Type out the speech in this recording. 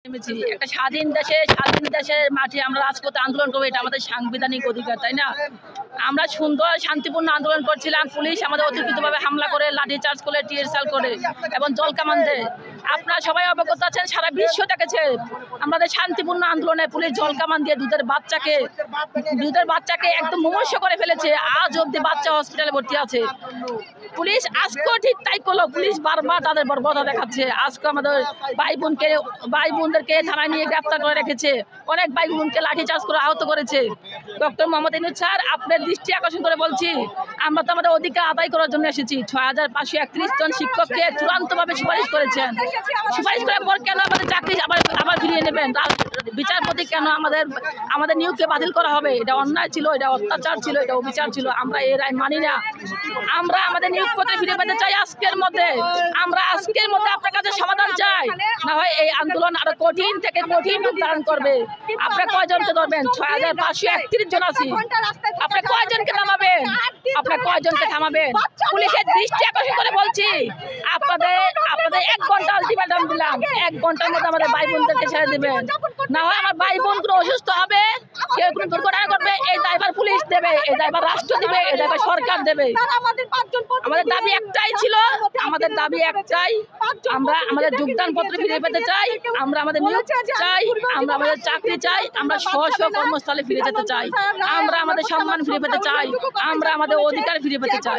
নেমেছি একটা স্বাধীন দেশের মাঠে আমরা রাজপথে আন্দোলন করবো, এটা আমাদের সাংবিধানিক অধিকার, তাই না? আমরা সুন্দর শান্তিপূর্ণ আন্দোলন করছিলাম, পুলিশ আমাদের অতিরিক্তভাবে হামলা করে, লাঠিচার্জ করে, টিয়ারশাল করে এবং জলকামান দেয়। আপনারা সবাই অবগত আছেন, সারা বিশ্ব দেখেছে আমাদের শান্তিপূর্ণ আন্দোলনে পুলিশ জলকামান দিয়ে দুধের বাচ্চাকে একদম মুমূর্ষ করে ফেলেছে। আজ অব্দি বাচ্চা হসপিটালে ভর্তি আছে। পুলিশ আজকেও ঠিক তাই করলো, পুলিশ বারবার তাদের বর্বরতা দেখাচ্ছে। আজকে আমাদের ভাই বোনদেরকে থানায় নিয়ে গ্রেপ্তার করে রেখেছে, অনেক ভাই বোনকে লাঠিচার্জ করে আহত করেছে। ডক্টর মোহাম্মদ ইউনূস স্যার, আপনার দৃষ্টি আকর্ষণ করে বলছি, আমরা তো আমাদের অধিকার আদায় করার জন্য এসেছি। 6531 জন শিক্ষককে চূড়ান্তভাবে সুপারিশ করেছেন। সুপারিশ করার পর কেন আমাদের চাকরি আবার ফিরিয়ে নেবেন? বিচারপতি কেন আমাদের নিয়োগকে বাতিল করা হবে? এটা অন্যায় ছিল, এটা অত্যাচার ছিল, এটা অবিচার ছিল। আমরা এই রায় মানি না। আমরা আমাদের নিয়োগপত্র ফিরে পেতে চাই আজকের মধ্যে। আমরা আজকের মধ্যে আপনার কাছে সমাধান চাই, না হয় এই আন্দোলন আরো কঠিন থেকে কঠিন রূপ ধারণ করবে। আপনি কয়জনকে ধরবেন? 6531 জন আছি, আপনি কয়জনকে থামাবেন? পুলিশের দৃষ্টি আকর্ষণ করে বলছি, আপনাদের 1 ঘন্টা আলটিমেটাম দিলাম, 1 ঘন্টার মধ্যে আমাদের ভাই বোনদেরকে ছেড়ে দেবেন, না হয় আমার ভাই বোন কোনো অসুস্থ হবে, কেউ কোনো দুর্ঘটনা করবে, এই দায়ভার পুলিশ দেবে, এই দায়ভার রাষ্ট্র দেবে, এই দায়ভার সরকার দেবে। আমাদের দাবি একটাই ছিল, আমরা আমাদের যোগদান পত্র ফিরে পেতে চাই, আমরা আমাদের নিয়োগ চাই, আমরা আমাদের চাকরি চাই, আমরা স্ব কর্মস্থলে ফিরে যেতে চাই, আমরা আমাদের সম্মান ফিরে পেতে চাই, আমরা আমাদের অধিকার ফিরে পেতে চাই।